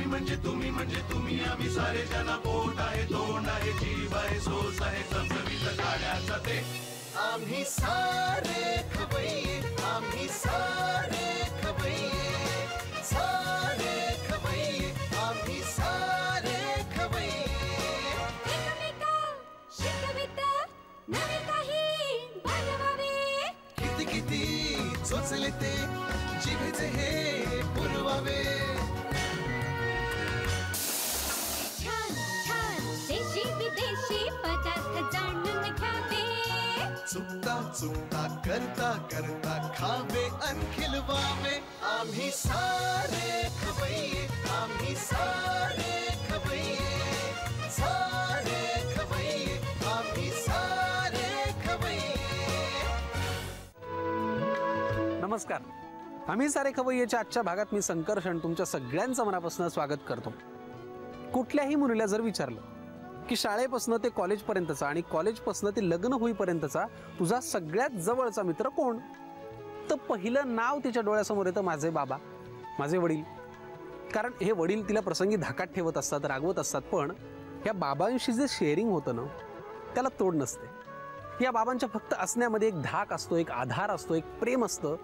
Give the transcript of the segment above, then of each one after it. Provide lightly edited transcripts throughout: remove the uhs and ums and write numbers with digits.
म्हणजे तुम्ही आम्ही सारे जना पोट आहे तोंड आहे जीव आहे सोस आहे चमचमीत खाण्याचा ते आम्ही सारे खवय्ये आम्ही सारे खवय्ये सारे खवय्ये आम्ही सारे खवय्ये एकमेका शिकविता नवे काही बनवावे किती किती चोचले ते जिभेचे हे पुरवावे देशी विदेशी पदार्थ जाणून घ्यावे चुकता चुकता करता करता खावे अन खिलवावे आम्ही सारे खवय्ये आम्ही सारे खवय्ये सारे खवय्ये आम्ही सारे खवय्ये. नमस्कार. आम्ही सारे खवय्येच्या आजच्या भागात मी संकर्षण तुमच्या सगळ्यांचं मनापासून स्वागत करतो. कुठल्याही मुलीला जर विचारलं की शाळेपासून ते कॉलेजपर्यंतचा आणि कॉलेजपासून ते लग्न होईपर्यंतचा तुझा सगळ्यात जवळचा मित्र कोण, तर पहिलं नाव तिच्या डोळ्यासमोर येतं माझे बाबा, माझे वडील. कारण हे वडील तिला प्रसंगी धाकात ठेवत असतात, रागवत असतात, पण या बाबांशी जे शेअरिंग होतं ना त्याला तोड नसते. या बाबांच्या फक्त असण्यामध्ये एक धाक असतो, एक आधार असतो, एक प्रेम असतं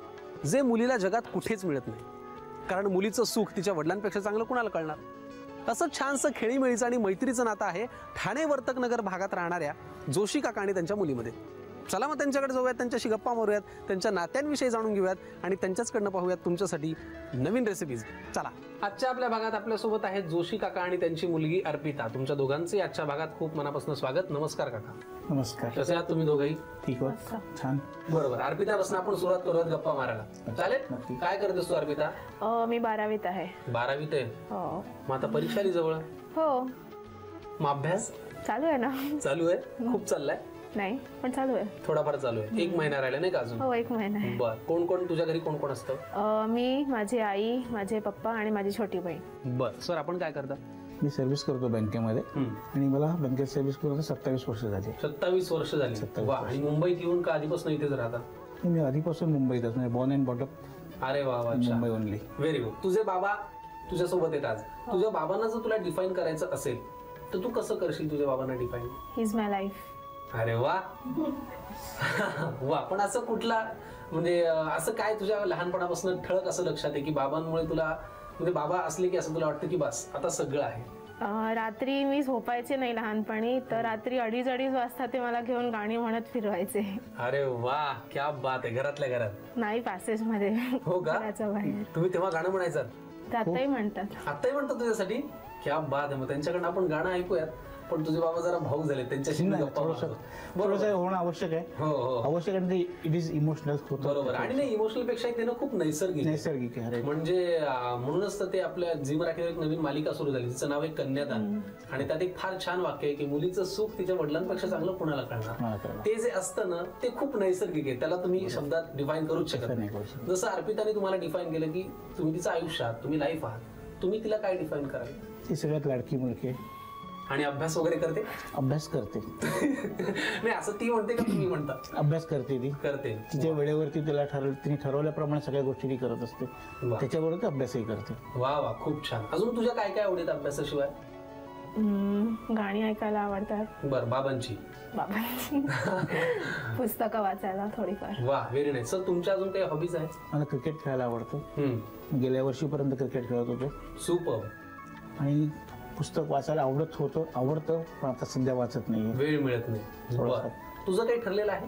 जे मुलीला जगात कुठेच मिळत नाही. कारण मुलीचं सुख तिच्या वडिलांपेक्षा चांगलं कुणाला कळणार. असं छानसं खेळीमेळीचं आणि मैत्रीचं नातं आहे ठाणे वर्तकनगर भागात राहणाऱ्या जोशी काका आणि त्यांच्या मुलीमध्ये. चला मग त्यांच्याकडे जाऊयात, त्यांच्याशी गप्पा मारूयात, त्यांच्या नात्यांविषयी जाणून घेऊयात आणि त्यांच्याचकडनं पाहूयात तुमच्यासाठी नवीन रेसिपीज. चला. आजच्या आपल्या भागात आपल्यासोबत आहेत जोशी काका आणि त्यांची मुलगी अर्पिता. तुमच्या दोघांचे आजच्या भागात खूप मनापासून स्वागत. नमस्कार काका. नमस्कार. कसे आहात तुम्ही दोघंही? ठीक आहे, छान. बरोबर. अर्पितापासून आपण सुरुवात करूयात गप्पा मारायला. चालेल? काय करतेस तू अर्पिता? मी 12वीत आहे. 12वीत आहे? हो. मग आता परीक्षा आली जवळ? हो. मग अभ्यास चालू आहे ना? चालू आहे. खूप चाललाय? नाही, पण चालू आहे. थोडाफार चालू आहे. 1 महिना राहिला नाही का अजून? हो, 1 महिना आहे. बर. कोण कोण तुझ्या घरी कोण कोण असतं? मी, माझी आई, माझे पप्पा आणि माझी छोटी बहीण. बर. सर आपण काय करता? मी सर्व्हिस करतो बँकेमध्ये आणि मला बँकेत सर्व्हिस करून 27 वर्ष झाली. 27 वर्ष झाली. वा. आणि मुंबईत येऊन का आधीपासून इथेच राहता? मी आधीपासून मुंबईतच, म्हणजे बॉर्न अँड बॉटअप. अरे वा वा. मुंबई ओनली. Very good. तुझे बाबा तुझ्या सोबत आहेत आज. तुझ्या बाबांना जर तुला डिफाईन करायचं असेल तर तू कसं करशील तुझ्या बाबांना define? He is my life. अरे वा वा. पण असं कुठला म्हणजे असं काय तुझ्या लहानपणापासून ठळक असं लक्षात आहे की बाबांमुळे तुला म्हणजे बाबा असले की असं तुला वाटतं की बस आता सगळं आहे? रात्री मी झोपायचे नाही लहानपणी, तर रात्री 2:30 वाजता ते मला घेऊन गाणी म्हणत फिरवायचे. अरे वा, क्या बात आहे. घरातल्या घरात? नाही, पॅसेज मध्ये. हो का? बाहेर. तुम्ही तेव्हा गाणं म्हणायचं? ते आताही म्हणतात. आताही म्हणतात तुझ्यासाठी? क्या बात आहे. मग त्यांच्याकडनं आपण गाणं ऐकूयात. पण तुझे बाबा जरा भाऊ झाले, त्यांच्याशी होणं आवश्यक आहे. हो हो, आवश्यक आहे. It is emotional. बरोबर. आणि नाही, इमोशनल पेक्षा ते खूप नैसर्गिक आहे. म्हणजे म्हणूनच तर ते आपल्या झी मराठीवर एक नवीन मालिका सुरू झाली, तिचं नाव आहे कन्यादान. आणि त्यात एक फार छान वाक्य आहे की मुलीचं सुख तिच्या वडिलांपेक्षा चांगलं कुणाला कळणार. ते जे असतं ना ते खूप नैसर्गिक आहे, त्याला तुम्ही शब्दात डिफाईन करूच शकत नाही. जसं अर्पिताने तुम्हाला डिफाईन केलं की तुम्ही तिचं आयुष्य आहात, तुम्ही लाईफ आहात, तुम्ही तिला काय डिफाईन कराल? ती सगळ्यात लाडकी मुलगी आहे. आणि अभ्यास वगैरे करते? अभ्यास करते. नाही, असं ती म्हणते का तुम्ही म्हणता? अभ्यास करते. ती करते तिच्या वेळेवरती तिने ठरवल्याप्रमाणे सगळ्या गोष्टी ती करत असते. त्याच्याबरोबर ती अभ्यासही करते. वा वा, खूप छान. अजून तुझ्या काय काय आवडत अभ्यासाशिवाय? गाणी ऐकायला आवडतात. बर. बाबांची? पुस्तकं वाचायला थोडीफार. वा, व्हेरी नाईस. सर तुमच्या अजून काही हॉबीज आहेत? मला क्रिकेट खेळायला आवडतं. गेल्या वर्षीपर्यंत क्रिकेट खेळत होतो. सुपर. आणि पुस्तक वाचायला आवडतं पण आता सध्या वाचत नाही, वेळ मिळत नाही. तुझं काही ठरलेलं आहे?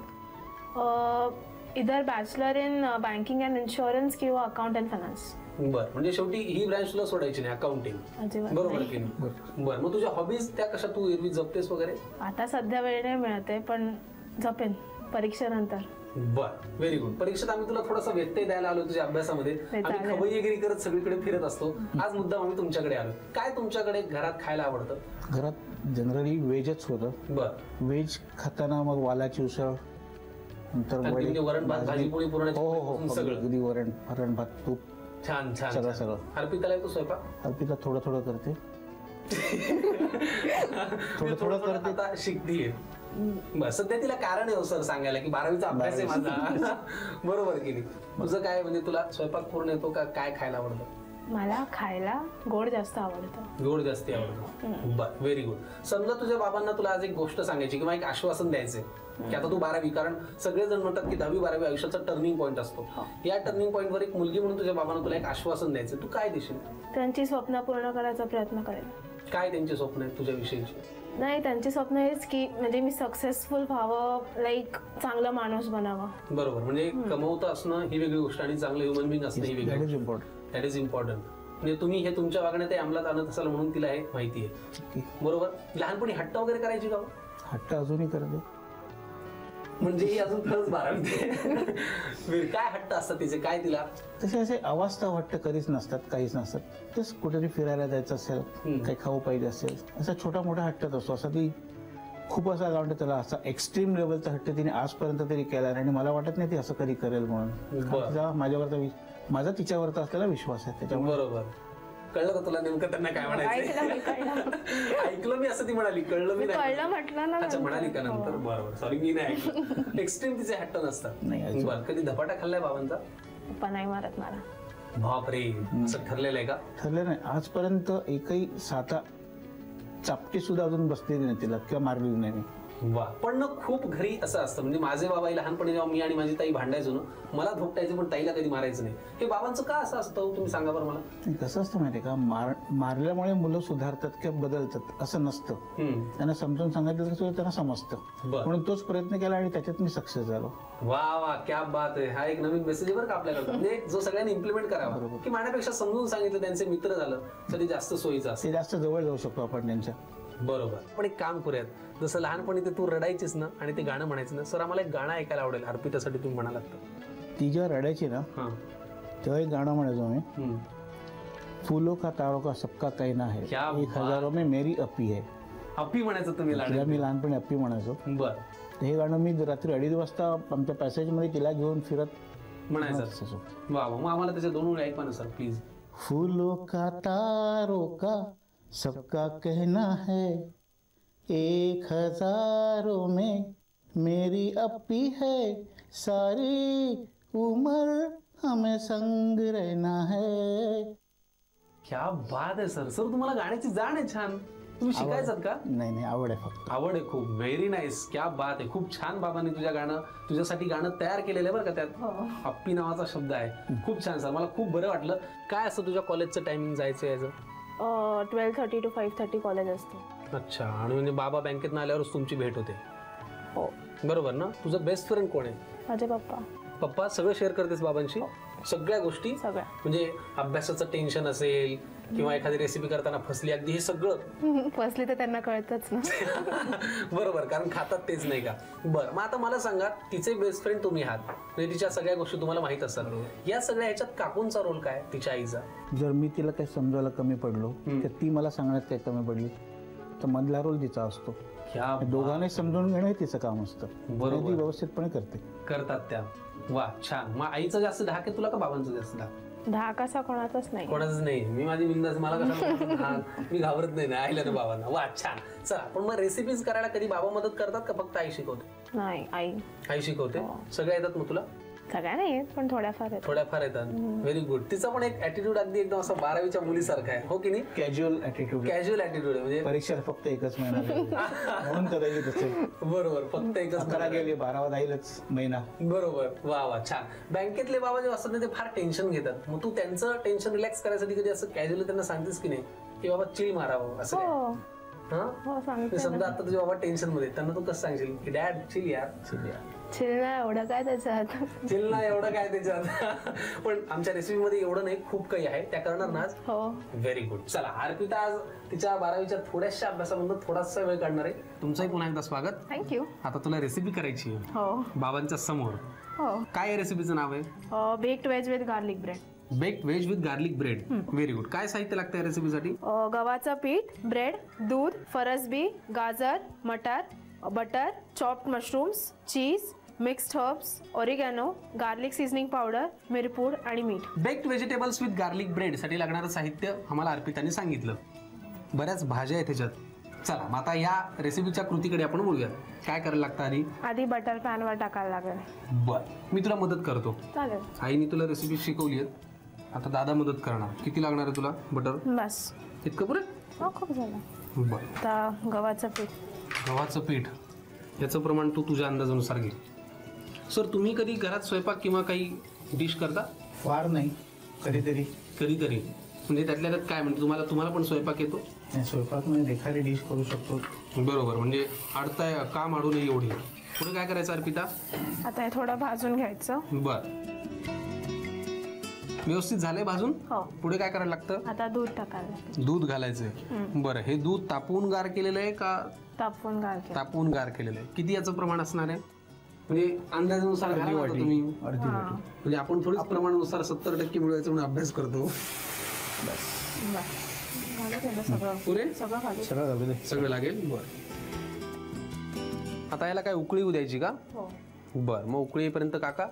इधर bachelor in banking and insurance किंवा अकाउंट अँड फायनान्स. बर. म्हणजे शेवटी ही ब्रँच तुला सोडायची नाही, अकाउंटिंग. बरोबर की नाही? बर. मग तुझ्या हॉबीज त्या कशा तू एरवी जपतेस वगैरे? आता सध्या वेळ नाही मिळते, पण जपेन परीक्षेनंतर. बर. Very good. परीक्षेत आम्ही तुला थोडासा व्यत्यय द्यायला आलो तुझ्या अभ्यासामध्ये. आम्ही खवय्येगिरी करत सगळीकडे फिरत असतो. आज मुद्दाम आम्ही तुमच्याकडे आलो. काय तुमच्याकडे घरात खायला आवडतं? घरात जनरली व्हेजच होतं. बर. व्हेज खाताना मग वालाची उसळ, नंतर वरण भात, भाजी पोळी, पुरणाची सगळं. अगदी वरण भात, तूप. छान छान सगळं. अर्पिताला येतो स्वयंपाक? अर्पिता थोडं थोडं करते. थोडं करते. आता शिकतीये. बस. सध्या तिला कारण आहे सर सांगायला की 12वीचा अभ्यास आहे माझा. बरोबर की नाही? तुझं काय म्हणजे तुला स्वयंपाक पूर्ण येतो का? काय खायला आवडतं? मला खायला गोड जास्त आवडतं. गोड जास्ती आवडतं. बर, व्हेरी गुड. समजा तुझ्या बाबांना तुला आज एक गोष्ट सांगायची किंवा एक आश्वासन द्यायचंय की आता तू 12वी, कारण सगळेजण म्हणतात की 10वी-12वी आयुष्याचा टर्निंग पॉईंट असतो. या टर्निंग पॉईंटवर एक मुलगी म्हणून तुझ्या बाबांना तुला एक आश्वासन द्यायचं, तू काय देशील? त्यांची स्वप्न पूर्ण करायचा प्रयत्न करेन. काय त्यांची स्वप्न आहेत तुझ्या विषयीची? नाही, त्यांची स्वप्न हेच की म्हणजे मी सक्सेसफुल व्हावं, लाईक चांगला माणूस बनावा. बरोबर, म्हणजे कमवतं असणं ही वेगळी गोष्ट आणि चांगलं ह्युमन बिंग असणं ही वेगळी. That is important. That is important. म्हणजे तुम्ही हे तुमच्या वागण्यात अंमलात आणत असाल म्हणून तिला हे माहिती आहे. बरोबर. लहानपणी हट्ट वगैरे करायची का? हट्ट अजूनही करते. म्हणजे ही अजून खरंच 12वी. काय हट्ट असतात तिचे, काय तिला? तसे असे अवास्तव हट्ट कधीच नसतात, काहीच नसतात. तेच कुठेतरी फिरायला जायचं असेल, काही खाऊ पाहिजे असेल, असा छोटा मोठा हट्टच असतो. असा ती खूप असा काय म्हणतो त्याला, असा एक्स्ट्रीम लेवलचा हट्ट तिने आजपर्यंत तरी केला आणि मला वाटत नाही ती असं कधी करेल म्हणून. तिचा माझा तिच्यावरचा असलेला विश्वास आहे त्याच्यामुळे. बरोबर. कळलं का तुला नेमकं त्यांना काय म्हणायचं? ऐकलं मी असं ती म्हणाली, कळलं मी नाही. कळलं म्हटलं ना. अच्छा, म्हणाली का नंतर? बरोबर, सॉरी मी नाही ऐकलं. एक्स्ट्रीम तिचे हट्ट नसतात. नाही. बरं, कधी धपाटा खाल्लाय बाबांचा? पप्पा नाही मारत मला. बापरे, असं ठरलेलं आहे का? ठरलं नाही आजपर्यंत. एकही साधा चापटी सुद्धा अजून बसलेली नाही तिला किंवा मारलेली नाही. वा. पण ना खूप घरी असं असतं, म्हणजे माझे बाबाही लहानपणी जेव्हा मी आणि माझी ताई भांडायचो ना, मला धोपटायचे पण ताईला कधी मारायचं नाही. हे बाबांचं का असं असतं तुम्ही सांगा बरं मला? कसं असतं माहितीये का, मारल्यामुळे मुलं सुधारतात किंवा बदलतात असं नसतं. त्यांना समजून सांगितलं तर त्यांना समजतं. म्हणून तोच प्रयत्न केला आणि त्याच्यात मी सक्सेस झालो. वा वा, क्या बात आहे. हा एक नवीन मेसेज बरं का आपल्याकडे, म्हणजे जो सगळ्यांनी इम्प्लिमेंट करावा की माझ्यापेक्षा समजून सांगितलं, त्यांचे मित्र झालं तरी जास्त सोयीचं असतं. ते जास्त जवळ जाऊ शकतो आपण त्यांच्या. बरोबर. पण एक काम करूयात, जसं लहानपणी ते तू रडायचीस ना आणि ते गाणं म्हणायचं ना, सर आम्हाला एक गाणं ऐकायला आवडेल अर्पितासाठी तुम्ही म्हणालात तर. ती जेव्हा रडायची ना तेव्हा एक गाणं म्हणायचो मी, फुलो का तारो का सबका कहना है, 1000 में मेरी अपी है. अपी म्हणायचं तुम्ही? मी लहानपणी अपी म्हणायचो. बर. हे गाणं मी रात्री 2:30 वाजता आमच्या पॅसेजमध्ये तिला घेऊन फिरत म्हणायचं. वा, मग आम्हाला त्याच्या 2 ओळी ऐकवा ना सर प्लीज. फूलों का तारों का सबका कहना है, 1000 में मेरी अपी है, सारी उम्र हमें संग रहना है. क्या बात आहे सर. सर तुम्हाला गाण्याची जाण आहे छान. तुम्ही शिकायचात का? नाही, आवड आहे फक्त. आवड आहे खूप. Very nice. क्या बात आहे. खूप छान बाबांनी तुझ्यासाठी गाणं तयार केलेलं आहे बरं का. त्यात अप्पी नावाचा शब्द आहे. खूप छान सर, मला खूप बरं वाटलं. काय असतं तुझ्या कॉलेजचं टायमिंग जायचं यायचं? 12:30 to 5:30 कॉलेज असतं. अच्छा. आणि म्हणजे बाबा बँकेतनं आल्यावरच तुमची भेट होते? हो. बरोबर ना. तुझं बेस्ट फ्रेंड कोण आहे? माझे पप्पा. पप्पा सगळं शेअर करतेस बाबांशी? सगळ्या गोष्टी? सगळ्या. म्हणजे अभ्यासाचं टेन्शन असेल किंवा एखादी रेसिपी करताना फसली अगदी, हे सगळं? फसली तर त्यांना कळतच ना. बरोबर, कारण खातात तेच नाही का. बरं, मग आता मला सांगा, तिचे बेस्ट फ्रेंड तुम्ही आहात, म्हणजे तिच्या सगळ्या गोष्टी तुम्हाला माहित असतात. या सगळ्या ह्याच्यात काकूंचा रोल काय, तिच्या आईचा? जर मी तिला काही समजायला कमी पडलो तर ती मला सांगण्यात काही कमी पडली तर मधला रोल तिचा असतो. दोघांनी समजून घेणं हे तिचं काम असतं. बरोबर. ती व्यवस्थितपणे करतात त्या. वा, छान. मग आईचं जास्त धाक आहे तुला का बाबांचं जास्त धाक? धाक असा कोणाचाच नाही. कोणाच नाही. मी माझी बिंदास, मला कसं मी घाबरत नाही ना आईला तर बाबांना. वा, छान. चला, पण मग रेसिपीज करायला कधी बाबा मदत करतात का फक्त आई शिकवते? नाही, आई शिकवते. सगळ्या येतात मग तुला? सगळ्या नाही येत पण थोड्याफार येतात. Very good. तिचा पण एक ऍटिट्यूड अगदी एकदम असं 12वीच्या मुलीसारखा आहे, हो की नाही? कॅज्युअल ऍटिट्यूड आहे. म्हणजे परीक्षा फक्त एकच महिना म्हणून कदाचित असेल. बरोबर, फक्त एकच महिना गेली, 12वा जाईलच महिना. बरोबर. वा वा, छान. बँकेतले बाबा जे असतात ते फार टेन्शन घेतात, मग तू त्यांचं टेन्शन रिलॅक्स करायसाठी कधी असं कॅज्युअली त्यांना सांगतेस की नाही की बाबा चिल मारावं असं? समजा आता तुझे बाबा टेन्शन मध्ये, त्यांना तू कसं सांगशील की डॅड चिल यार? चिल नाही एवढं काय त्याच्यात. चिल नाही एवढं काय त्याच्यात. पण आमच्या रेसिपी मध्ये एवढं नाही, खूप काही आहे, त्या करणार ना आज? हो. Very good. चला, अर्पिता आज तिच्या 12वीच्या थोड्याशा अभ्यासामधून थोडासा वेळ काढणार आहे. तुमचंही पुन्हा एकदा स्वागत. थँक्यू. आता तुला रेसिपी करायची आहे. हो. बाबांच्या समोर. हो. काय रेसिपीचं नाव आहे? Baked veg with garlic bread. Baked veg with garlic bread. Very good. काय साहित्य लागतं या रेसिपीसाठी? गव्हाचं पीठ, ब्रेड, दूध, फरसबी, गाजर, मटार, butter, chopped mushrooms, cheese, mixed herbs, oregano, garlic seasoning powder, मिरपूड आणि मीठ. Baked vegetables with garlic bread साठी लागणारं साहित्य आम्हाला अर्पिताने सांगितलं. बऱ्याच भाज्या आहेत त्याच्यात. चला, मग आता या रेसिपीच्या कृतीकडे आपण बोलूया. काय करायला लागतं? आधी बटर पॅनवर टाकायला लागेल. बर, मी तुला मदत करतो. चालेल. आईने तुला रेसिपी शिकवली आहे, आता दादा मदत करणार. किती लागणार आहे तुला बटर? बस. इतकं पुरे? हो, खूप झालं. बरं. आता गव्हाचं पीठ. गव्हाचं पीठ याचं प्रमाण तू तुझ्या अंदाजानुसार घे. सर तुम्ही कधी घरात स्वयंपाक किंवा काही डिश करता? फार नाही, कधीतरी. कधीतरी म्हणजे त्यातल्या त्यात काय म्हणजे तुम्हाला पण स्वयंपाक येतो? स्वयंपाक म्हणजे एखादी डिश करू शकतो. बरोबर, म्हणजे अडताय काम अडू नये एवढी. पुढे काय करायचं अर्पिता? आता हे थोडं भाजून घ्यायचं. बर, व्यवस्थित झालंय भाजून? हो. पुढे काय करायला लागतं? आता दूध टाकायला. दूध घालायचंय. बरं, हे दूध तापवून गार केलेलं आहे का? तापवून गार केलं. तापवून गार केलेलं आहे. किती याचं प्रमाण असणार आहे? म्हणजे अंदाजानुसार घाला ना तुम्ही. अर्धी वाटी. म्हणजे आपण थोडीच प्रमाणानुसार 70% मिळवायचं म्हणून अभ्यास करतो. बस. घालू केलं सगळं. पुरे सगळं घालू. सगळं लागेल. बरं, आता याला काय उकळी येऊ द्यायची का? हो. बरं, मग उकळी येईपर्यंत काका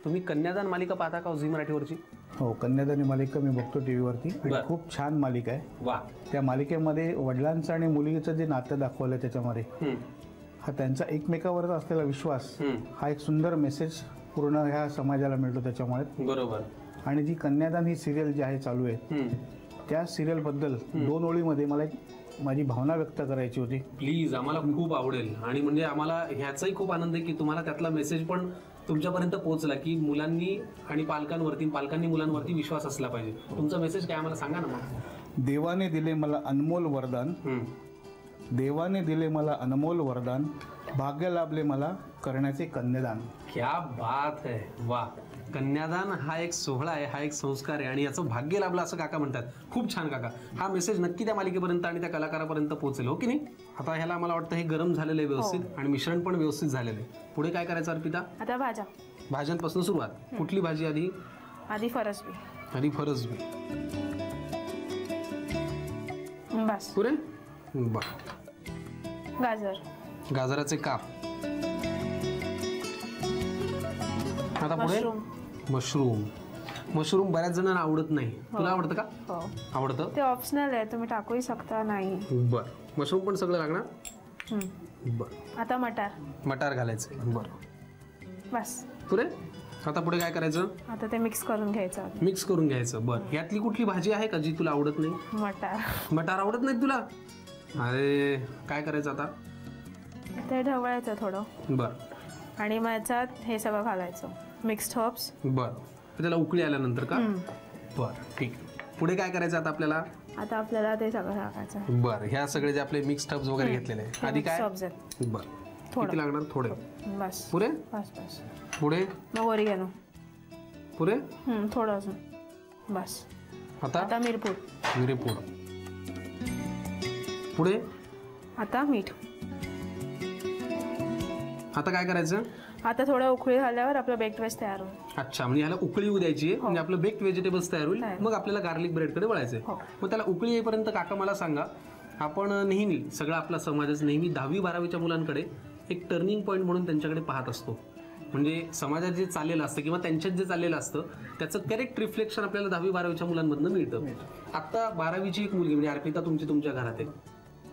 तुम्ही कन्यादान मालिका पाहता का झी मराठीवरची? हो, कन्यादानी मालिका मी बघतो टीव्हीवरती. बरं. खूप छान मालिका आहे. वा. त्या मालिकेमध्ये वडिलांचं आणि मुलीचं जे नातं दाखवलं त्याच्यामध्ये, हा त्यांचा एकमेकावरचा असलेला विश्वास, हा एक सुंदर मेसेज पूर्ण ह्या समाजाला मिळतो त्याच्यामुळे. बरोबर. आणि जी कन्यादान ही सिरियल जी आहे चालू आहे, त्या सिरियल बद्दल 2 ओळीमध्ये मला एक माझी भावना व्यक्त करायची होती. प्लीज, आम्हाला खूप आवडेल. आणि म्हणजे आम्हाला ह्याचाही खूप आनंद आहे की तुम्हाला त्यातला मेसेज पण तुमच्यापर्यंत पोहोचला की मुलांनी आणि पालकांनी मुलांवरती विश्वास असला पाहिजे. तुमचा मेसेज काय आम्हाला सांगा ना मग. देवाने दिले मला अनमोल वरदान, देवाने दिले मला अनमोल वरदान, भाग्य लाभले मला करण्याचे कन्यादान. क्या बात है. वा. कन्यादान हा एक सोहळा आहे, हा एक संस्कार आहे आणि याचं भाग्य लाभलं असं काका म्हणतात. खूप छान काका. हा मेसेज नक्की त्या मालिकेपर्यंत आणि त्या कलाकारापर्यंत पोहोचेल, हो की नाही? आता ह्याला मला वाटतं हे गरम झालेलं आहे व्यवस्थित आणि मिश्रण पण व्यवस्थित झालेलं आहे. पुढे काय करायचं अर्पिता? आता भाज्या. भाज्यांपासून सुरुवात. कुठली भाजी आधी? आधी फरसबी. आधी फरसबी. बस. पुरे? बर. गाजर. गाजराचे काप. आता पुढे मशरूम बऱ्याच जणांना आवडत नाही. तुला आवडतं का? हो. आवडतं. ते ऑप्शनल आहे, तुम्ही टाकूही शकता. नाही. बर, मशरूम पण सगळं लागणार. बर. आता मटार घालायचं. बर. बस. पुरे? आता पुढे काय करायचं? आता ते मिक्स करून घ्यायचं. मिक्स करून घ्यायचं. बर. यातली कुठली भाजी आहे का जी तुला आवडत नाही? मटार आवडत नाही तुला? अरे काय करायचं आता? ते ढवळायचं थोडं. बर. आणि मग याच्यात हे सगळं घालायचं, मिक्स्ड हर्ब्स. बर. त्याला उकळी आल्यानंतर का? बर, ठीक. पुढे काय करायचं आता आपल्याला? आता आपल्याला ते सगळं टाकायचं. बर. ह्या सगळे जे आपले मिक्स्ड हर्ब्स वगैरे घेतलेले आहे आधी काय? बर. किती लागणार? थोडे. बस. पुरे? बस. पुढे? मग ओरिगॅनो. पुरे? थोडं अजून. बस. आता मिरपूड. पुढे? आता मीठ. आता काय करायचं? आता थोडं उकळी झाल्यावर आपलं बेक्ड वेज तयार होईल. अच्छा, म्हणजे ह्याला उकळी येऊ द्यायची आहे. म्हणजे आपलं बेक्ड व्हेजिटेबल्स तयार होईल. मग आपल्याला गार्लिक ब्रेडकडे वळायचंय. मग त्याला उकळी येईपर्यंत काका मला सांगा, आपण नेहमी सगळा आपला समाजच नेहमी 10वी-12वीच्या मुलांकडे एक टर्निंग पॉईंट म्हणून त्यांच्याकडे पाहत असतो. म्हणजे समाजात जे चाललेलं असतं किंवा त्यांच्यात जे चाललेलं असतं त्याचं करेक्ट रिफ्लेक्शन आपल्याला 10वी-12वीच्या मुलांमधनं मिळतं. आता 12वीची एक मुलगी म्हणजे अर्पिता तुमच्या घरात आहे.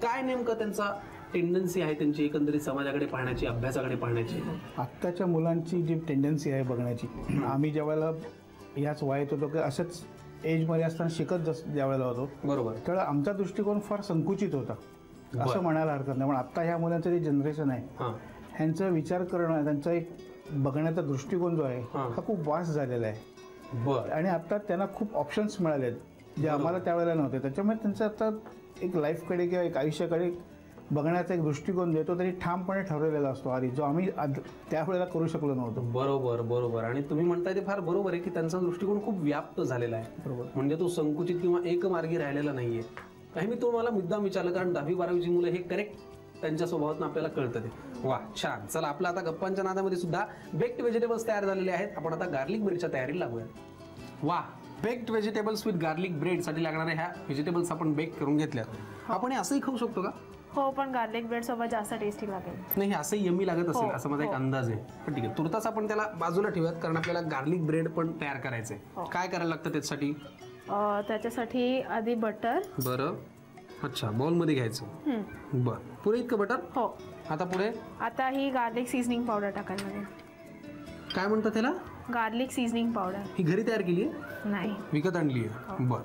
काय नेमकं त्यांचा टेंडन्सी आहे त्यांची एकंदरीत समाजाकडे पाहण्याची, अभ्यासाकडे पाहण्याची? आत्ताच्या मुलांची जी टेंडन्सी आहे बघण्याची, आम्ही ज्यावेळेला याच वयात होतो की असंच एजमध्ये असताना शिकत ज्यावेळेला होतो, बरोबर, त्यावेळेला आमचा दृष्टिकोन फार संकुचित होता असं म्हणायला हरकत नाही. पण आत्ता ह्या मुलांचं जे जनरेशन आहे ह्यांचा विचार करणं, त्यांचा एक बघण्याचा दृष्टिकोन जो आहे हा खूप वास्ट झालेला आहे. आणि आता त्यांना खूप ऑप्शन्स मिळाले आहेत जे आम्हाला त्यावेळेला नव्हते. त्याच्यामुळे त्यांचं आता एक लाईफकडे किंवा एक आयुष्याकडे बघण्याचा एक दृष्टिकोन देतो तरी ठामपणे ठरवलेला असतो आधी, जो आम्ही त्यावेळेला करू शकलो नव्हतो. बरोबर. आणि तुम्ही म्हणताय ते फार बरोबर आहे की त्यांचा दृष्टिकोन खूप व्याप्त झालेला आहे. बरोबर. म्हणजे तो संकुचित किंवा एकमार्गी राहिलेला नाहीये. काही मी तुम्हाला मुद्दाम विचारलं कारण 10वी-12वीची मुलं हे करेक्ट त्यांच्या स्वभावातून आपल्याला कळतं ते. वा, छान. चला, आपला आता गप्पांच्या नादामध्ये सुद्धा बेक्ड व्हेजिटेबल्स तयार झालेले आहेत. आपण आता गार्लिक ब्रेडच्या तयारीला लागूया. वा, baked vegetables with garlic bread साठी लागणाऱ्या ह्या व्हेजिटेबल्स आपण बेक करून घेतल्या. आपण हे असंही खाऊ शकतो का? हो, पण गार्लिक ब्रेड सोबत जास्त टेस्टी लागेल. नाही, असंही यम्मी लागत असेल असं माझा एक अंदाज आहे. पण ठीक आहे, तुर्तास आपण त्याला बाजूला ठेवूयात कारण आपल्याला गार्लिक ब्रेड पण तयार करायचंय. काय करायला लागतं त्याच्यासाठी? त्याच्यासाठी आधी बटर. बरं. अच्छा, बाउल मध्ये घ्यायचं. बरं. पुरे इतकं बटर? हो. आता पुढे? आता ही गार्लिक सीझनिंग पावडर टाकायला लागेल. काय म्हणतात त्याला? Garlic seasoning powder. ही घरी तयार केली आहे, नाही. विकत आणली आहे? बर.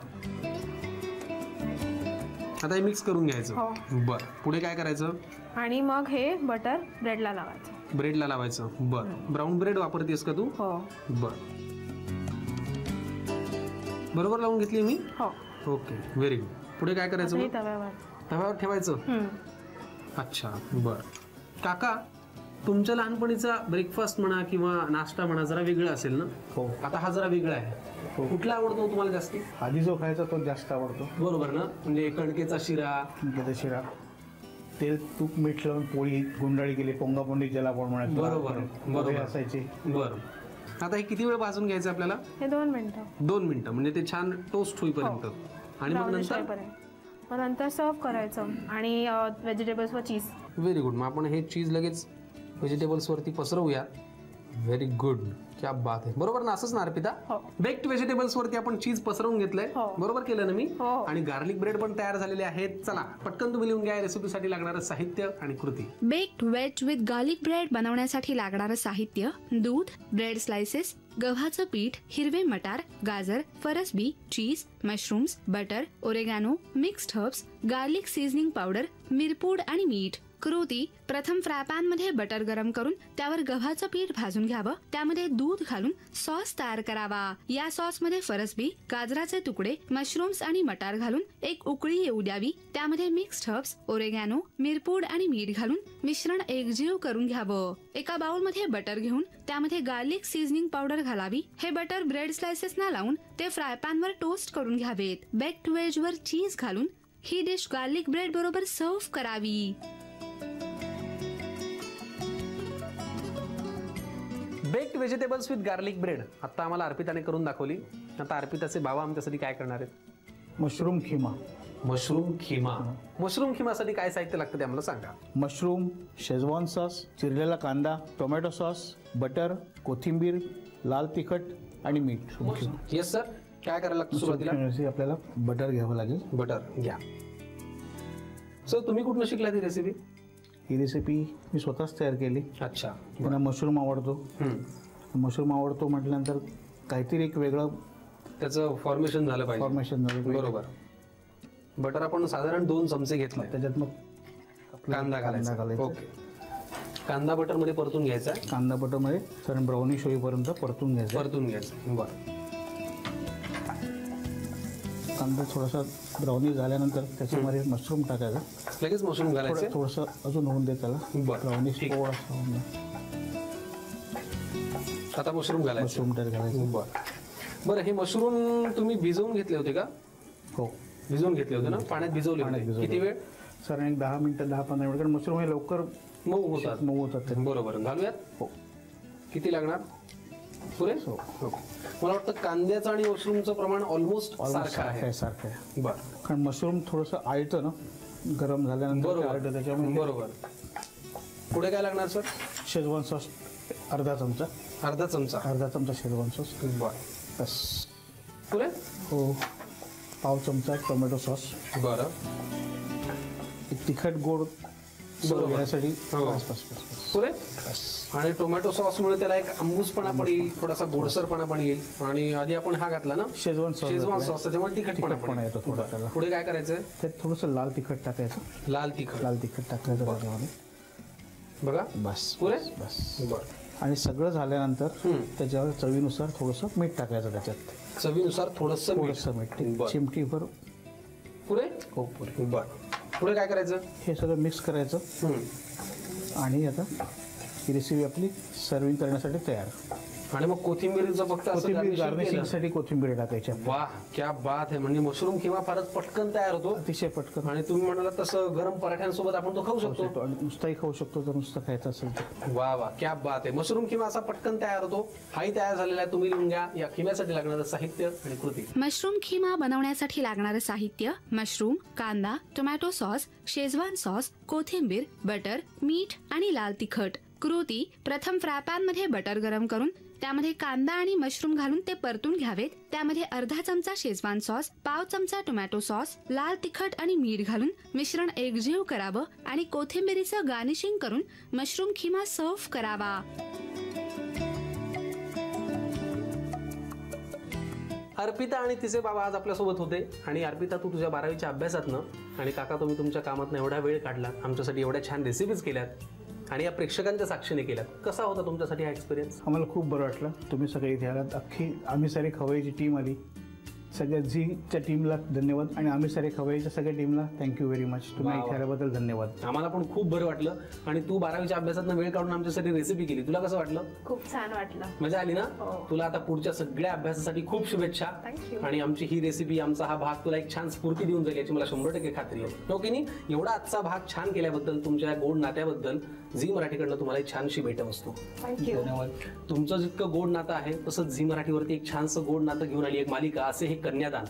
आता हे मिक्स करून घ्यायचं. बर. पुढे काय करायचं? आणि मग हे बटर ब्रेडला लावायचं. ब्रेडला लावायचं. बर. ब्राऊन ब्रेड वापरतेस का तू? हो. बर. बरोबर लावून घेतली मी? हो. Okay, very good. पुढे काय करायचं? हे तव्यावर. तव्यावर ठेवायचं. अच्छा, बर. काका, तुमच्या लहानपणीचा ब्रेकफास्ट म्हणा किंवा नाश्ता म्हणा जरा वेगळा असेल ना? हो. आता हा जरा वेगळा आहे. कुठला आवडतो तुम्हाला जास्ती? आधी जो खायचा तो जास्त आवडतो. बरोबर ना? म्हणजे कणकेचा शिरा, कणकेचा शिरा, तेल तूप मीठ लावून पोळी गुंडाळी केली, पोंगापोंडी ज्याला आपण म्हणतो. बरोबर बरोबर असायचे. बरं. आता हे किती वेळ भाजून घ्यायचं आपल्याला? हे 2 मिनिटं. 2 मिनिटं म्हणजे ते छान टोस्ट होईपर्यंत. आणि मग नंतर सर्व करायचं आणि व्हेजिटेबल्स व चीज. Very good. मग आपण हे चीज लगेच व्हेजिटेबल्स वरती पसरवूया. व्हेरी गुड, क्या बात आहे. बरोबर ना? असंच ना अर्पिता? बेक्ड व्हेजिटेबल्स वरती आपण चीज पसरवून घेतलंय. बरोबर केलं ना मी? आणि गार्लिक ब्रेड पण तयार झालेले आहेत. चला पटकन तुम्ही लिहून घ्या रेसिपीसाठी लागणारं साहित्य आणि कृती. Baked veg with garlic bread बनवण्यासाठी लागणारं साहित्य: दूध, ब्रेड स्लाइसेस, गव्हाचं पीठ, हिरवे मटार, गाजर, फरसबी, cheese, mushrooms, butter, oregano, mixed herbs, garlic seasoning powder, मिरपूड आणि मीठ. कृती: प्रथम फ्राय पॅन मध्ये बटर गरम करून त्यावर गव्हाचं पीठ भाजून घ्यावं. त्यामध्ये दूध घालून सॉस तयार करावा. या सॉस मध्ये फरसबी, गाजराचे तुकडे, मशरूम्स आणि मटार घालून एक उकळी येऊ द्यावी. त्यामध्ये मिक्स्ड हर्ब्स, ओरेगानो, मिरपूड आणि मीठ घालून मिश्रण एकजीव करून घ्यावं. एका बाउल मध्ये बटर घेऊन त्यामध्ये गार्लिक सीझनिंग पावडर घालावी. हे बटर ब्रेड स्लाइसेसना लावून ते फ्राय पॅन वर टोस्ट करून घ्यावेत. बेक्ड वेज वर चीज घालून ही डिश गार्लिक ब्रेड बरोबर सर्व्ह करावी. Baked vegetables with garlic bread आता आम्हाला अर्पिताने करून दाखवली. आता अर्पिताचे बाबा आमच्यासाठी काय करणार आहेत? Mushroom keema. Mushroom keema. Mushroom खिमासाठी काय साहित्य लागतं ते आम्हाला सांगा. मशरूम, शेजवान सॉस, चिरलेला कांदा, टोमॅटो सॉस, बटर, कोथिंबीर, लाल तिखट आणि मीठ. Yes sir. काय करायला लागतं सुरुवातीला? आपल्याला बटर घ्यावं लागेल. बटर घ्या. सर तुम्ही कुठनं शिकला ती रेसिपी? ही रेसिपी मी स्वतःच तयार केली. अच्छा. मला मशरूम आवडतो. मशरूम आवडतो म्हटल्यानंतर काहीतरी एक वेगळं त्याचं फॉर्मेशन झालं पाहिजे. फॉर्मेशन झालं. बरोबर. बटर आपण साधारण 2 चमचे घेतले. त्याच्यात मग कांदा घालायचा. ओके. कांदा बटर मध्ये परतून घ्यायचा. कांदा बटर मध्ये साधारण ब्राउनिश होईपर्यंत परतून घ्यायचा. बरं. कांदा थोडासा ब्राउनिश झाल्यानंतर त्याच्यामध्ये मशरूम टाकायचा. लगेच मशरूम घालायचे. थोडंसं अजून होऊन दे त्याला. ब्राउनिश थोडासा होऊन दे. आता मशरूम घालायचे. मशरूम घालायचं. बरं. हे मशरूम तुम्ही भिजवून घेतले होते का? हो, भिजवून घेतले होते ना? पाण्यात भिजवले होते. किती वेळ? सर एक 10 मिनिटं 10-15 मिनिट. कारण मशरूम हे लवकर मऊ होतात. बरोबर. घालूयात. हो. किती लागणार? पुरे? हो. मला वाटतं कांद्याचं आणि मशरूमचं प्रमाण ऑलमोस्ट सारखं आहे. बरं. कारण मशरूम थोडंसं आळतं ना गरम झाल्यानंतर. त्याच्यामुळे. बरोबर. पुढे काय लागणार सर? शेजवान सॉस अर्धा चमचा शेजवान सॉस. बस. पुरे? हो. पाव चमचा टोमॅटो सॉस. बरं. तिखट गोड घेण्यासाठी. पुरे? आणि टोमॅटो सॉस मुळे त्याला एक आंबूसपणा पण येईल, थोडासा गोडसरपणा पण येईल. आणि आधी आपण हा घातला ना शेजवान सॉस, त्याच्यामुळे तिखटपणा येतो थोडा. पुढे काय करायचं? त्यात थोडंसं लाल तिखट टाकायचं. लाल तिखट टाकायचं त्याच्यामध्ये. बघा. बस. पुरे? बस. बरं. आणि सगळं झाल्यानंतर त्याच्यावर चवीनुसार थोडंसं मीठ टाकायचं. त्याच्यात चवीनुसार थोडंसं मीठ. चिमटीभर. पुरे? हो, पुरे. बरं. पुढे काय करायचं? हे सगळं मिक्स करायचं. आणि आता ही रेसिपी आपली सर्विंग करण्यासाठी तयार. आणि मग कोथिंबीरचं फक्त गार्निशिंगसाठी कोथिंबीर टाकायची. वाह, क्या बात आहे. म्हणजे मशरूम किंवा फारच पटकन तयार होतो. अतिशय पटकन. आणि तुम्ही म्हणाला तसं गरम पराठ्यांसोबत आपण तो खाऊ शकतो. आणि नुसताही खाऊ शकतो जर नुसतं खायचं असेल तर. वा वा, क्या बात आहे. मशरूम किंवा असा पटकन तयार होतो. हाही तयार झालेला आहे. तुम्ही लिहून घ्या या खिम्यासाठी लागणारं साहित्य आणि कृती. मशरूम खिमा बनवण्यासाठी लागणारं साहित्य: मशरूम, कांदा, टोमॅटो सॉस, शेजवान सॉस, कोथिंबीर, बटर, मीठ आणि लाल तिखट. कृती: प्रथम फ्राय पॅन मध्ये बटर गरम करून त्यामध्ये कांदा आणि मशरूम घालून ते परतून घ्यावेत. त्यामध्ये अर्धा चमचा शेजवान सॉस, पाव चमचा टोमॅटो सॉस, लाल तिखट आणि मीठ घालून मिश्रण एकजीव करावं आणि कोथिंबीरीचं गार्निशिंग करून मशरूम खिमा सर्व्ह करावा. अर्पिता आणि तिचे बाबा आज आपल्यासोबत होते. आणि अर्पिता, तू तुझ्या 12वीच्या अभ्यासातनं आणि काका तुम्ही तुमच्या कामातनं एवढा वेळ काढला, आमच्यासाठी एवढ्या छान रेसिपीज केल्यात आणि या प्रेक्षकांच्या साक्षीने केल्यात. कसा होता तुमच्यासाठी हा एक्सपिरियन्स? आम्हाला खूप बरं वाटलं. तुम्ही सगळे इथे आलात. अख्खी आम्ही सारे खवय्याची टीम आली. सगळ्या झीच्या टीमला धन्यवाद आणि आम्ही सारे खवय्याच्या सगळ्या टीमला थँक्यू व्हेरी मच. तुम्ही इथे आल्याबद्दल धन्यवाद. आम्हाला पण खूप बरं वाटलं. आणि तू 12वीच्या अभ्यासातनं वेळ काढून आमच्यासाठी रेसिपी केली. तुला कसं वाटलं? खूप छान वाटलं. मजा आली ना? तुला आता पुढच्या सगळ्या अभ्यासासाठी खूप शुभेच्छा. आणि आमची ही रेसिपी, आमचा हा भाग तुला एक छान स्फूर्ती देऊन जाईल याची मला 100% खात्री आहे. हो की नाही? एवढा आजचा भाग छान केल्याबद्दल, तुमच्या गोड नात्याबद्दल झी मराठीकडनं तुम्हाला एक छानशी भेटवस्तू. धन्यवाद. तुमचं जितकं गोड नातं आहे तसंच झी मराठीवरती एक छानसं गोड नातं घेऊन आली एक मालिका, असे हे कन्यादान.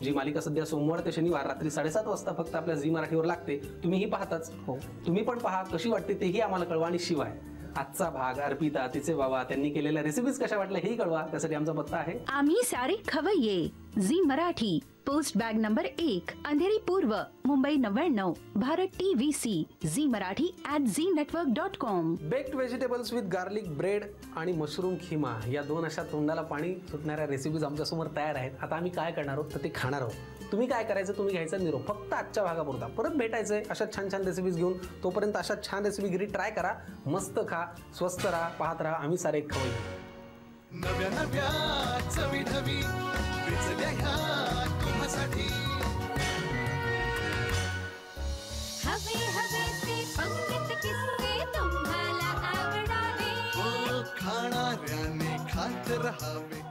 जी मालिका सध्या सोमवार ते शनिवार रात्री 7:30 वाजता फक्त आपल्या झी मराठीवर लागते. तुम्हीही पाहताच. हो, तुम्ही पण पहा. कशी वाटते तेही आम्हाला कळवा. आणि शिवाय आजचा भाग, अर्पिता, तिचे बाबा, त्यांनी केलेल्या रेसिपीज कशा वाटल्या हेही कळवा. त्यासाठी आमचा पत्ता आहे आम्ही सारे खवय्ये, Zee Marathi, post bag number 1, Andheri पूर्व, Mumbai 99, Bharat TVC, Zee Marathi @znetwork.com. Baked vegetables with garlic bread आणि मशरूम खिमा या 2 अशा तोंडाला पाणी सुटणाऱ्या रेसिपीज आमच्यासमोर तयार आहेत. आता आम्ही काय करणार आहोत तर ते खाणार आहोत. तुम्ही काय करायचं? तुम्ही घ्यायचा निरोप. फक्त आजच्या भागापुरता. परत भेटायचंय अशा छान छान रेसिपीज घेऊन. तोपर्यंत अशा छान रेसिपी घरी ट्राय करा. मस्त खा, स्वस्त राहा, पाहत राहा आम्ही सारे खवय्ये. नव्या नव्या चवी ढवी विचल्या ह्या तुम्हासाठी. हवे हवे ते पंगत किस्से तुम्हाला आवडावे. खाणाऱ्याने खात रहावे.